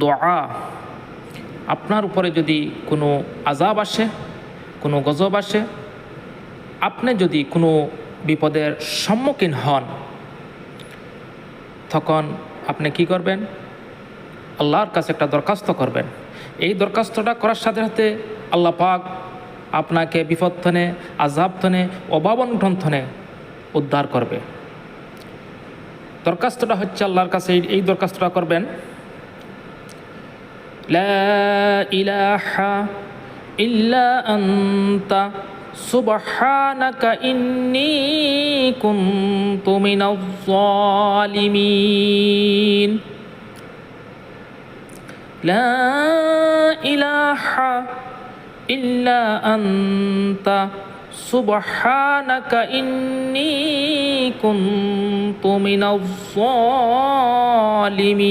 দোয়া, আপনার উপরে যদি কোনো আযাব আসে, কোনো গজব আসে, আপনি যদি কোনো বিপদের সম্মুখীন হন, তখন আপনি কি করবেন? আল্লাহর কাছে একটা দরখাস্ত করবেন। এই দরখাস্তটা করার সাথে সাথে আল্লাহ পাক আপনাকে বিপদ থেকে, আযাব থেকে, অভাব অনটন থেকে উদ্ধার করবে। দরখাস্তটা হচ্ছে আল্লাহর কাছে এই দরখাস্তটা করবেন, লা ইলাহা ইল্লা আনতা সুবহানাকা ইন্নী কুনতু মিনাজ জালিমিন। লা ইলাহা ইল্লা আনতা সুবহানাকা ইন্নী কুনতু মিনাজ জালিমিন।